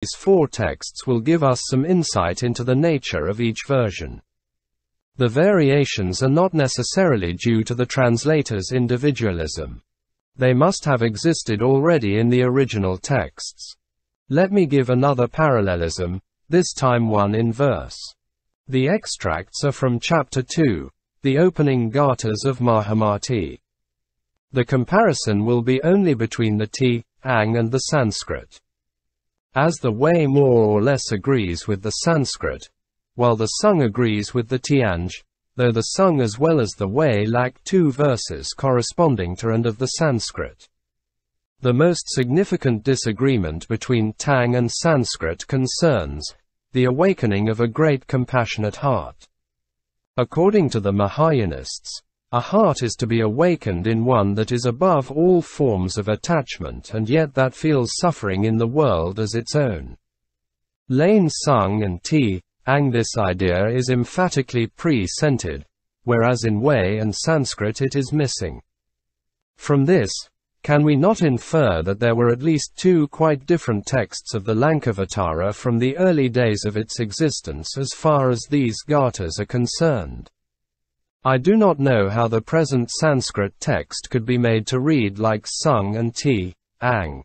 These 4 texts will give us some insight into the nature of each version. The variations are not necessarily due to the translator's individualism. They must have existed already in the original texts. Let me give another parallelism, this time one in verse. The extracts are from Chapter 2, the opening gathas of Mahamati. The comparison will be only between the T, Ang and the Sanskrit. As the way more or less agrees with the Sanskrit, while the Sung agrees with the Tianj, though the Sung as well as the way lack 2 verses corresponding to and of the Sanskrit. The most significant disagreement between Tang and Sanskrit concerns the awakening of a great compassionate heart. According to the Mahayanists, a heart is to be awakened in one that is above all forms of attachment and yet that feels suffering in the world as its own. Lane Sung and T, Ang. This idea is emphatically pre-centered, whereas in Way and Sanskrit it is missing. From this, can we not infer that there were at least 2 quite different texts of the Lankavatara from the early days of its existence as far as these gathas are concerned? I do not know how the present Sanskrit text could be made to read like Sung and T, Ang.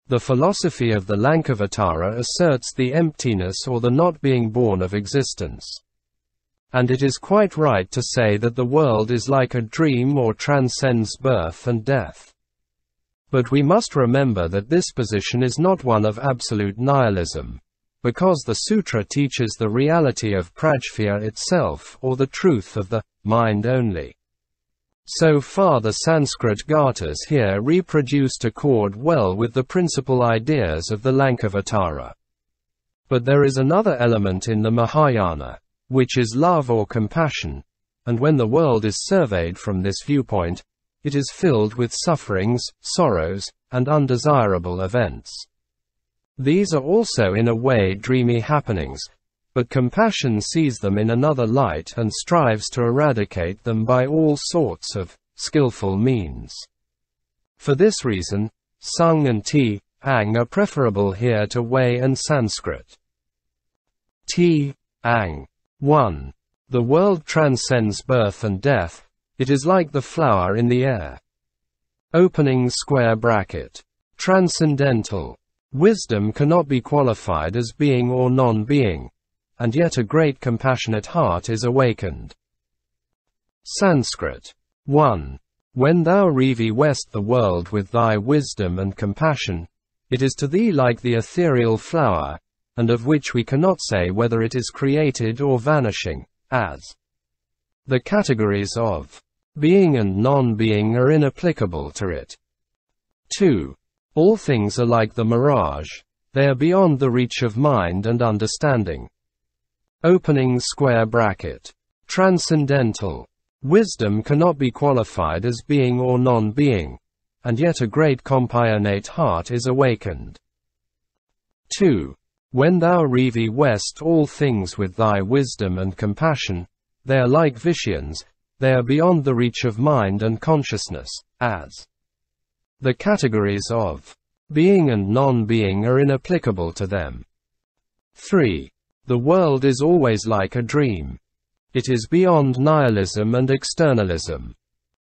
The philosophy of the Lankavatara asserts the emptiness or the not being born of existence. And it is quite right to say that the world is like a dream or transcends birth and death. But we must remember that this position is not one of absolute nihilism, because the sutra teaches the reality of prajna itself or the truth of the mind only. So far the Sanskrit gathas here reproduced accord well with the principal ideas of the Lankavatara. But there is another element in the Mahayana, which is love or compassion, and when the world is surveyed from this viewpoint, it is filled with sufferings, sorrows, and undesirable events. These are also in a way dreamy happenings, but compassion sees them in another light and strives to eradicate them by all sorts of skillful means. For this reason, Sung and T, Ang are preferable here to Way and Sanskrit. T, Ang. 1. The world transcends birth and death, it is like the flower in the air. Opening square bracket. Transcendental. Wisdom cannot be qualified as being or non-being, and yet a great compassionate heart is awakened. Sanskrit. 1. When thou reviewest the world with thy wisdom and compassion, it is to thee like the ethereal flower, and of which we cannot say whether it is created or vanishing, as the categories of being and non-being are inapplicable to it. 2. All things are like the mirage, they are beyond the reach of mind and understanding. Opening square bracket. Transcendental. Wisdom cannot be qualified as being or non-being, and yet a great compassionate heart is awakened. 2. When thou reviewest all things with thy wisdom and compassion, they are like visions, they are beyond the reach of mind and consciousness, as the categories of being and non-being are inapplicable to them. 3. The world is always like a dream. It is beyond nihilism and externalism.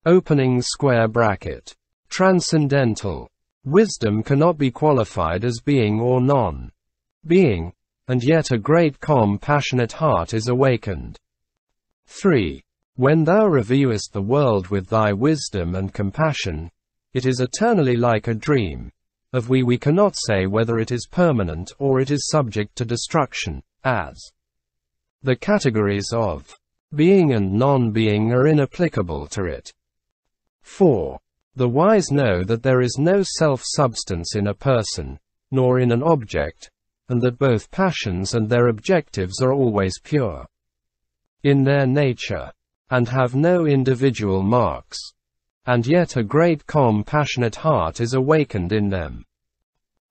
Opening square bracket. Transcendental. Wisdom cannot be qualified as being or non-being, and yet a great compassionate heart is awakened. 3. When thou reviewest the world with thy wisdom and compassion, it is eternally like a dream, of which we cannot say whether it is permanent or it is subject to destruction, as the categories of being and non-being are inapplicable to it. 4. The wise know that there is no self-substance in a person, nor in an object, and that both passions and their objectives are always pure in their nature, and have no individual marks, and yet a great compassionate heart is awakened in them.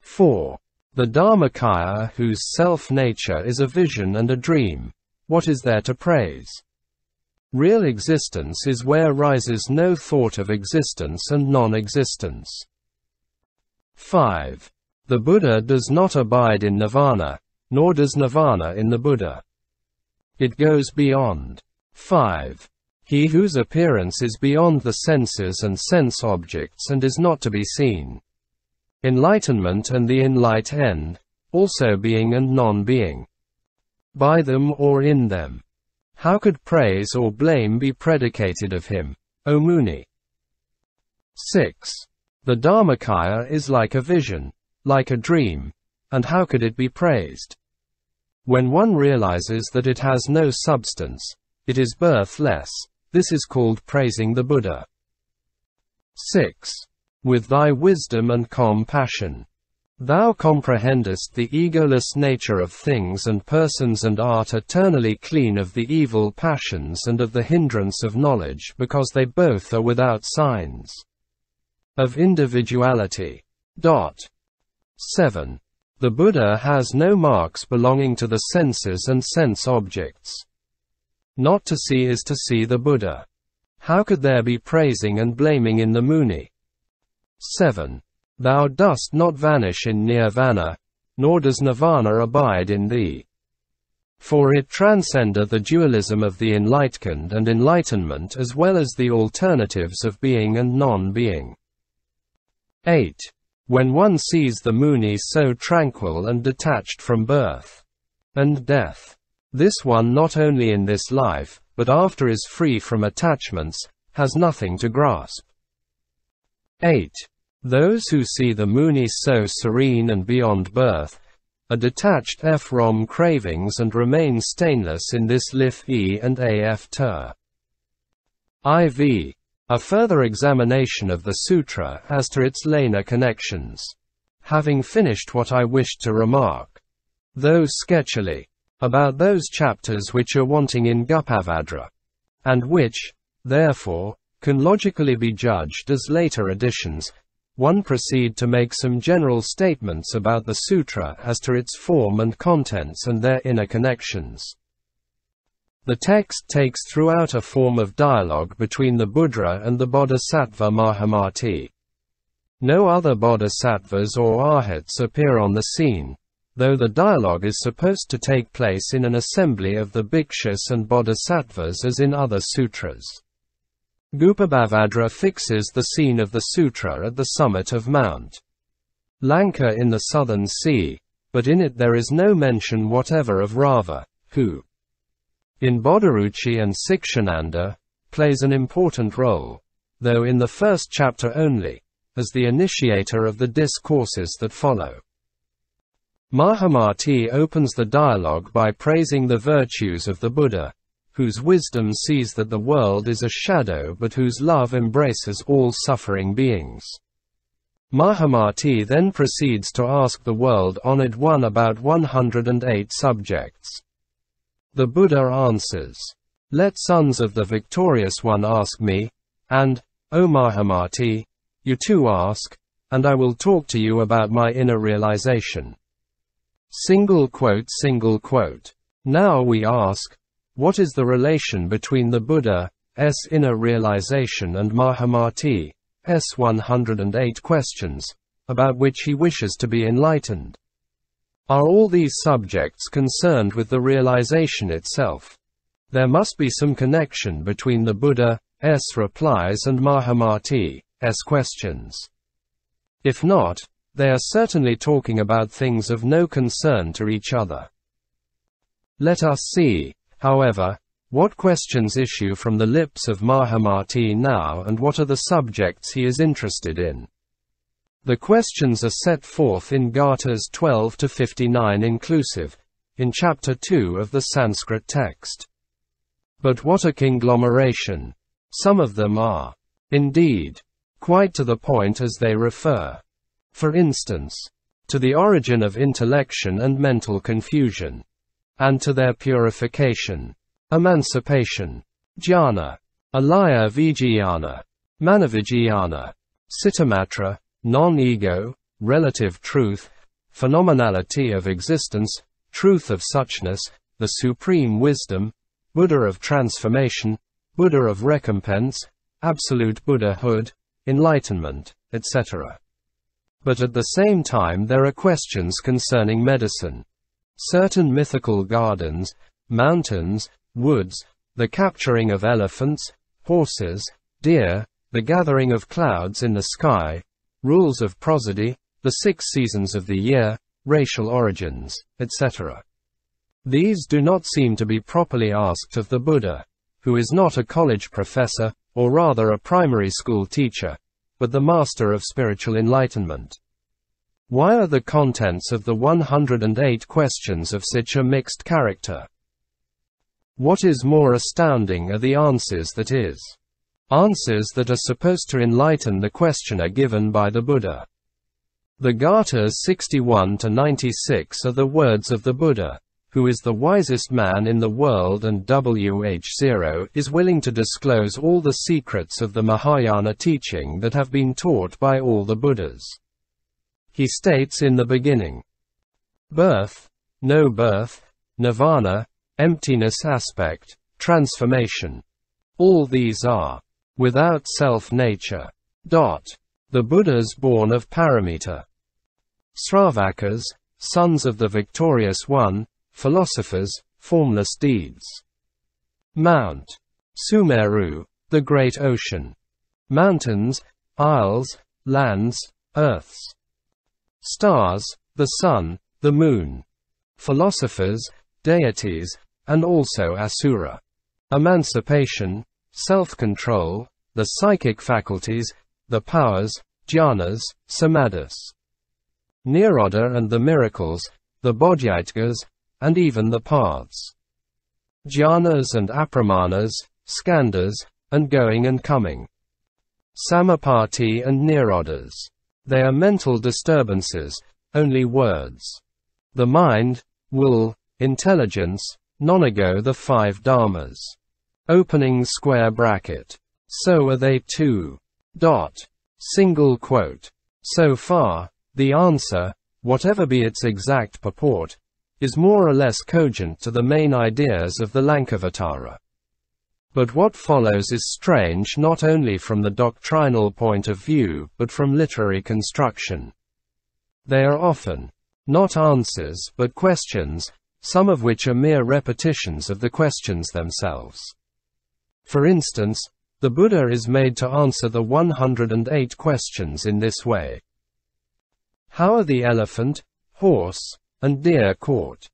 4. The Dharmakaya, whose self-nature is a vision and a dream, what is there to praise? Real existence is where rises no thought of existence and non-existence. 5. The Buddha does not abide in nirvana, nor does nirvana in the Buddha. It goes beyond. 5. He whose appearance is beyond the senses and sense objects and is not to be seen. Enlightenment and the enlightened, also being and non-being. By them or in them. How could praise or blame be predicated of him, O Muni? 6. The Dharmakaya is like a vision, like a dream, and how could it be praised? When one realizes that it has no substance, it is birthless, this is called praising the Buddha. 6. With thy wisdom and compassion, thou comprehendest the egoless nature of things and persons and art eternally clean of the evil passions and of the hindrance of knowledge because they both are without signs of individuality. 7. The Buddha has no marks belonging to the senses and sense objects. Not to see is to see the Buddha. How could there be praising and blaming in the Muni? 7. Thou dost not vanish in nirvana, nor does nirvana abide in thee. For it transcendeth the dualism of the enlightened and enlightenment as well as the alternatives of being and non-being. 8. When one sees the Muni so tranquil and detached from birth and death, this one not only in this life, but after is free from attachments, has nothing to grasp. 8. Those who see the Muni so serene and beyond birth, are detached from cravings and remain stainless in this lif e and af ter. IV. A further examination of the sutra as to its laner connections. Having finished what I wished to remark, though sketchily, about those chapters which are wanting in Gupabhadra, and which, therefore, can logically be judged as later additions, one proceed to make some general statements about the sutra as to its form and contents and their inner connections. The text takes throughout a form of dialogue between the Buddra and the Bodhisattva Mahamati. No other bodhisattvas or arhats appear on the scene, though the dialogue is supposed to take place in an assembly of the Bhikshus and Bodhisattvas as in other sutras. Gupabhadra fixes the scene of the sutra at the summit of Mount Lanka in the southern sea, but in it there is no mention whatever of Rava, who, in Bodhiruci and Sikshananda, plays an important role, though in the first chapter only, as the initiator of the discourses that follow. Mahamati opens the dialogue by praising the virtues of the Buddha, whose wisdom sees that the world is a shadow but whose love embraces all suffering beings. Mahamati then proceeds to ask the world-honored one about 108 subjects. The Buddha answers, "Let sons of the victorious one ask me, and, O Mahamati, you too ask, and I will talk to you about my inner realization." Now we ask, what is the relation between the Buddha's inner realization and Mahamati's 108 questions, about which he wishes to be enlightened? Are all these subjects concerned with the realization itself? There must be some connection between the Buddha's replies and Mahamati's questions. If not, they are certainly talking about things of no concern to each other. Let us see, however, what questions issue from the lips of Mahamati now and what are the subjects he is interested in. The questions are set forth in Gathas 12 to 59 inclusive, in chapter 2 of the Sanskrit text. But what a conglomeration! Some of them are, indeed, quite to the point as they refer, for instance, to the origin of intellection and mental confusion, and to their purification, emancipation, jhana, alaya vijnana, manavijnana, citamatra, non-ego, relative truth, phenomenality of existence, truth of suchness, the supreme wisdom, Buddha of transformation, Buddha of recompense, absolute Buddhahood, enlightenment, etc. But at the same time there are questions concerning medicine. Certain mythical gardens, mountains, woods, the capturing of elephants, horses, deer, the gathering of clouds in the sky, rules of prosody, the 6 seasons of the year, racial origins, etc. These do not seem to be properly asked of the Buddha, who is not a college professor, or rather a primary school teacher, but the master of spiritual enlightenment. Why are the contents of the 108 questions of such a mixed character? What is more astounding are the answers that are supposed to enlighten the questioner given by the Buddha. The Gathas 61 to 96 are the words of the Buddha, who is the wisest man in the world, and WH0 is willing to disclose all the secrets of the Mahayana teaching that have been taught by all the Buddhas. He states in the beginning, birth, no birth, nirvana, emptiness aspect, transformation. All these are without self-nature. The Buddhas born of Paramita. Sravakas, sons of the victorious one, philosophers, formless deeds. Mount Sumeru, the great ocean. Mountains, isles, lands, earths. Stars, the sun, the moon. Philosophers, deities, and also asura. Emancipation, self-control, the psychic faculties, the powers, jhanas, samadhis. Nirodha and the miracles, the bodhittas, and even the paths. Jhanas and apramanas, skandhas, and going and coming. Samapati and nirodhas. They are mental disturbances, only words. The mind, will, intelligence, non-ego, the 5 dharmas. Opening square bracket. So are they too. Single quote. So far, the answer, whatever be its exact purport, is more or less cogent to the main ideas of the Lankavatara. But what follows is strange not only from the doctrinal point of view but from literary construction. They are often not answers but questions, some of which are mere repetitions of the questions themselves. For instance, the Buddha is made to answer the 108 questions in this way. How are the elephant, horse, and deer caught?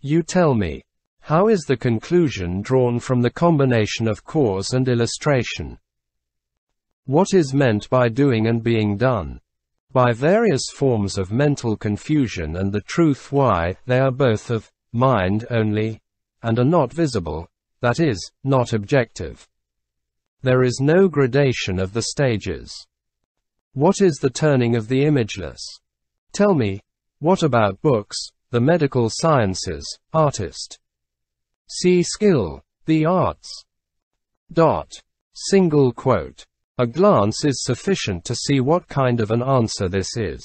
You tell me. How is the conclusion drawn from the combination of cause and illustration? What is meant by doing and being done? By various forms of mental confusion and the truth why they are both of mind only, and are not visible, that is, not objective. There is no gradation of the stages. What is the turning of the imageless? Tell me, what about books, the medical sciences, artist? See skill, the arts. Single quote. A glance is sufficient to see what kind of an answer this is.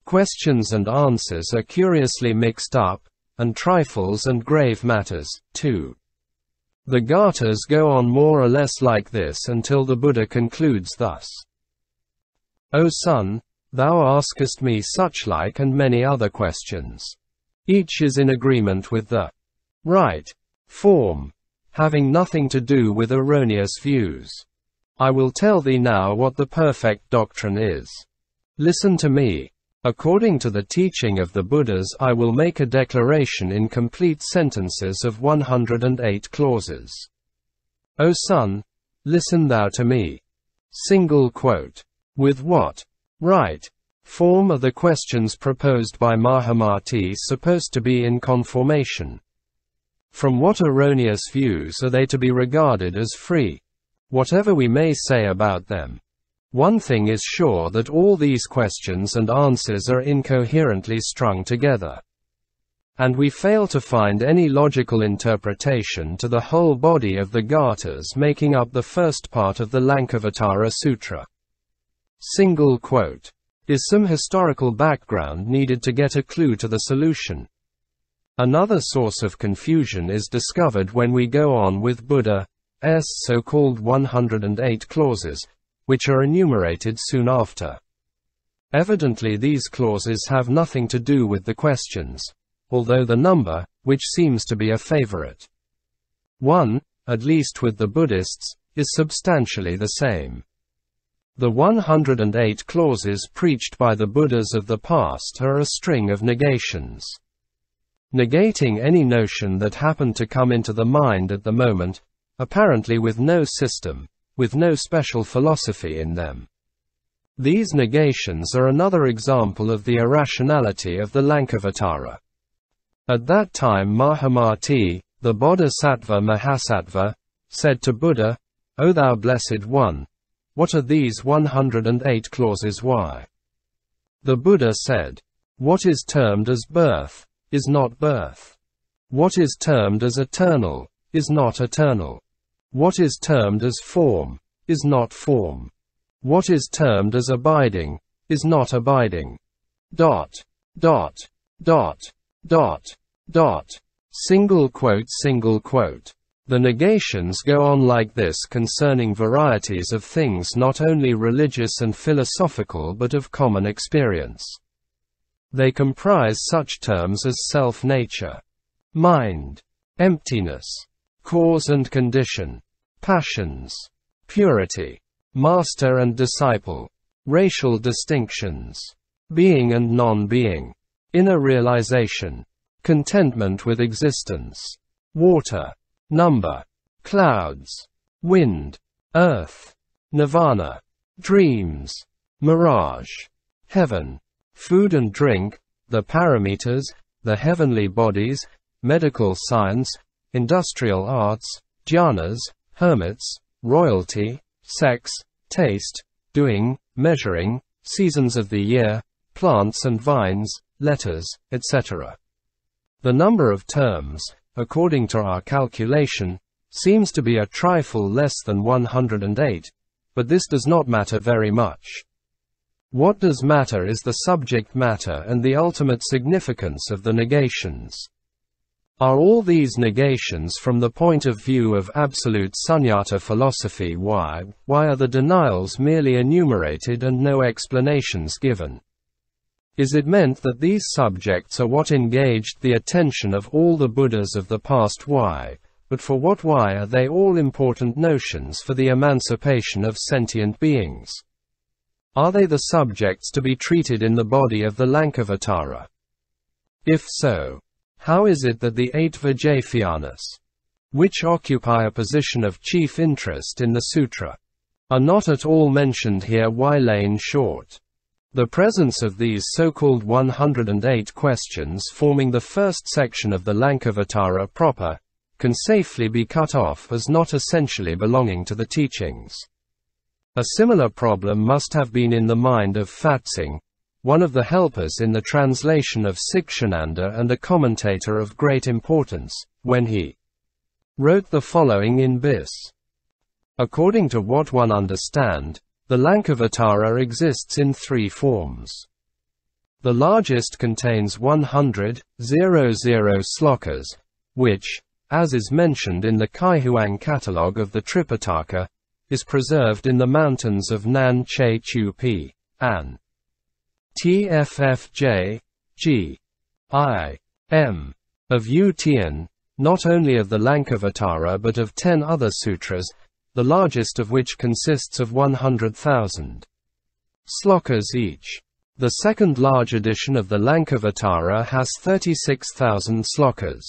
Questions and answers are curiously mixed up, and trifles and grave matters, too. The Gathas go on more or less like this until the Buddha concludes thus. O son, thou askest me such like and many other questions. Each is in agreement with the right form, having nothing to do with erroneous views. I will tell thee now what the perfect doctrine is. Listen to me. According to the teaching of the Buddhas, I will make a declaration in complete sentences of 108 clauses. O son, listen thou to me. Single quote. With what right form are the questions proposed by Mahamati supposed to be in conformation? From what erroneous views are they to be regarded as free? Whatever we may say about them, one thing is sure, that all these questions and answers are incoherently strung together. And we fail to find any logical interpretation to the whole body of the Gathas making up the first part of the Lankavatara Sutra. Single quote. Is some historical background needed to get a clue to the solution? Another source of confusion is discovered when we go on with Buddha's so-called 108 clauses, which are enumerated soon after. Evidently these clauses have nothing to do with the questions, although the number, which seems to be a favorite 1, at least with the Buddhists, is substantially the same. The 108 clauses preached by the Buddhas of the past are a string of negations. Negating any notion that happened to come into the mind at the moment, apparently with no system, with no special philosophy in them. These negations are another example of the irrationality of the Lankavatara. At that time Mahamati, the Bodhisattva Mahasattva, said to Buddha, "O thou Blessed One, what are these 108 clauses? Why?" The Buddha said, "What is termed as birth, is not birth. What is termed as eternal, is not eternal. What is termed as form, is not form. What is termed as abiding, is not abiding. Dot, dot, dot, dot, dot. Single quote, single quote. The negations go on like this concerning varieties of things not only religious and philosophical but of common experience. They comprise such terms as self-nature, mind, emptiness, cause and condition, passions, purity, master and disciple, racial distinctions, being and non-being, inner realization, contentment with existence, water, number, clouds, wind, earth, nirvana, dreams, mirage, heaven, food and drink, the parameters, the heavenly bodies, medical science, industrial arts, jhanas, hermits, royalty, sex, taste, doing, measuring, seasons of the year, plants and vines, letters, etc. The number of terms, according to our calculation, seems to be a trifle less than 108, but this does not matter very much. What does matter is the subject matter and the ultimate significance of the negations. Are all these negations from the point of view of absolute sunyata philosophy? Why are the denials merely enumerated and no explanations given? Is it meant that these subjects are what engaged the attention of all the Buddhas of the past? Why, but for what? Why are they all important notions for the emancipation of sentient beings? Are they the subjects to be treated in the body of the Lankavatara? If so, how is it that the 8 Vijayaphayanas, which occupy a position of chief interest in the sutra, are not at all mentioned here? Why? In short, the presence of these so-called 108 questions forming the first section of the Lankavatara proper, can safely be cut off as not essentially belonging to the teachings. A similar problem must have been in the mind of Fatsing, one of the helpers in the translation of Sikshananda and a commentator of great importance, when he wrote the following in Bis. According to what one understand, the Lankavatara exists in 3 forms. The largest contains 100 slokas, which, as is mentioned in the Kaihuang catalogue of the Tripitaka, is preserved in the mountains of Nan Che Chu Pi, An. Tffj, G. I. M. of U Tien, not only of the Lankavatara but of 10 other sutras, the largest of which consists of 100,000 slokas each. The second large edition of the Lankavatara has 36,000 slokas.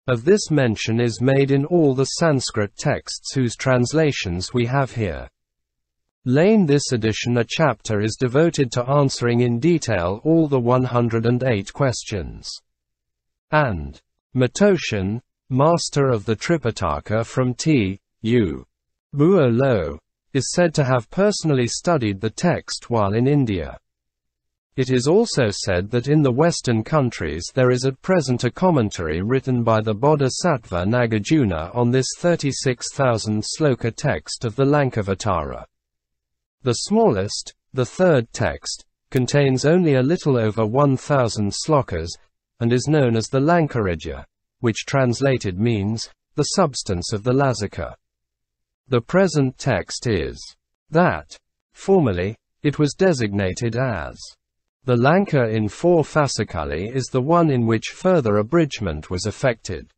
Of this mention is made in all the Sanskrit texts whose translations we have here. In this edition a chapter is devoted to answering in detail all the 108 questions. And Matoshan, master of the Tripitaka from T.U. Buo Lo, is said to have personally studied the text while in India. It is also said that in the Western countries there is at present a commentary written by the Bodhisattva Nagarjuna on this 36,000 sloka text of the Lankavatara. The smallest, the third text, contains only a little over 1,000 slokas, and is known as the Lankarija, which translated means, the substance of the Lasaka. The present text is that, formerly, It was designated as the Lanka in 4 fasciculi is the one in which further abridgment was effected.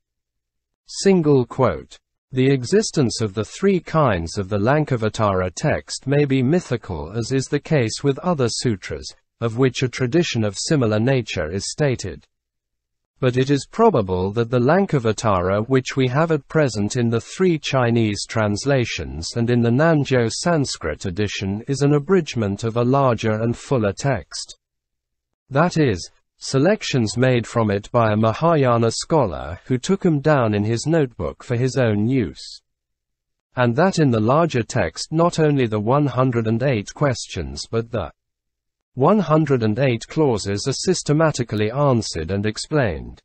Single quote. The existence of the 3 kinds of the Lankavatara text may be mythical, as is the case with other sutras, of which a tradition of similar nature is stated. But it is probable that the Lankavatara which we have at present in the 3 Chinese translations and in the Nanzhou Sanskrit edition is an abridgment of a larger and fuller text. That is, selections made from it by a Mahayana scholar who took them down in his notebook for his own use. And that in the larger text not only the 108 questions but the 108 clauses are systematically answered and explained.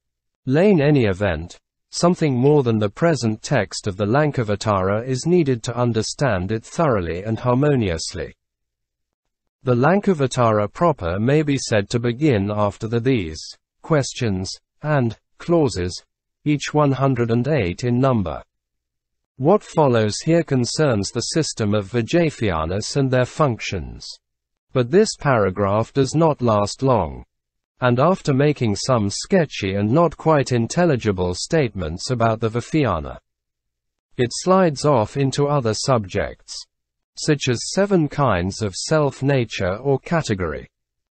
In any event, something more than the present text of the Lankavatara is needed to understand it thoroughly and harmoniously. The Lankavatara proper may be said to begin after these questions and clauses, each 108 in number. What follows here concerns the system of Vijayathanas and their functions. But this paragraph does not last long. And after making some sketchy and not quite intelligible statements about the Vijayana, it slides off into other subjects, such as 7 kinds of self-nature or category,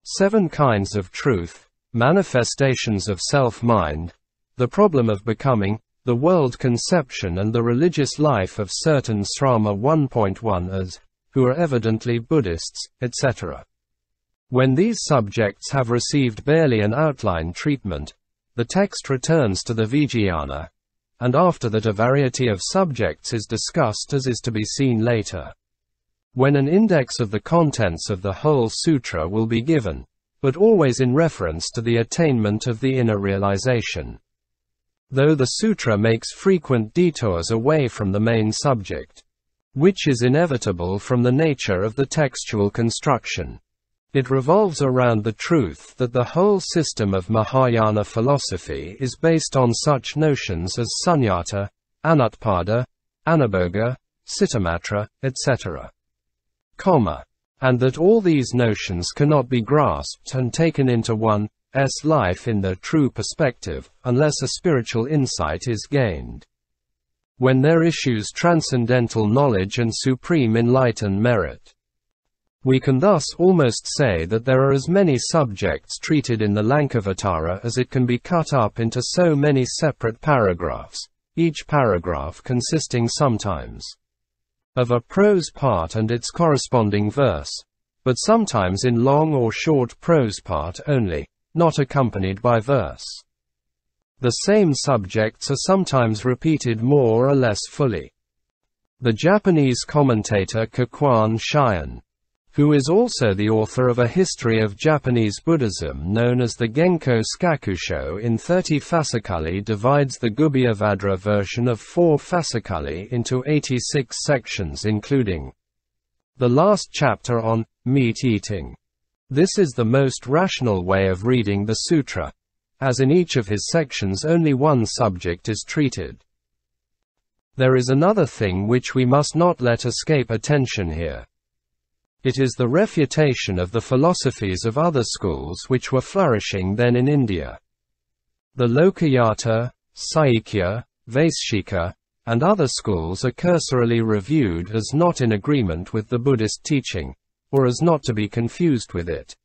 7 kinds of truth, manifestations of self-mind, the problem of becoming, the world conception and the religious life of certain Srama 1.1ers, who are evidently Buddhists, etc. When these subjects have received barely an outline treatment, the text returns to the Vijayana, and after that a variety of subjects is discussed, as is to be seen later. When an index of the contents of the whole sutra will be given, but always in reference to the attainment of the inner realization. Though the sutra makes frequent detours away from the main subject, which is inevitable from the nature of the textual construction, it revolves around the truth that the whole system of Mahayana philosophy is based on such notions as sunyata, anutpada, anubhoga, citamatra, etc. And that all these notions cannot be grasped and taken into one's life in their true perspective, unless a spiritual insight is gained. When there issues transcendental knowledge and supreme enlightened merit. We can thus almost say that there are as many subjects treated in the Lankavatara as it can be cut up into so many separate paragraphs, each paragraph consisting sometimes of a prose part and its corresponding verse, but sometimes in long or short prose part only, not accompanied by verse. The same subjects are sometimes repeated more or less fully. The Japanese commentator Kikuan Shion, who is also the author of a history of Japanese Buddhism known as the Genko Skakusho in 30 fasciculi, divides the Gupabhadra version of 4 fasciculi into 86 sections, including the last chapter on meat eating. This is the most rational way of reading the sutra, as in each of his sections only one subject is treated. There is another thing which we must not let escape attention here. It is the refutation of the philosophies of other schools which were flourishing then in India. The Lokayata, Saikya, Vaishika, and other schools are cursorily reviewed as not in agreement with the Buddhist teaching, or as not to be confused with it.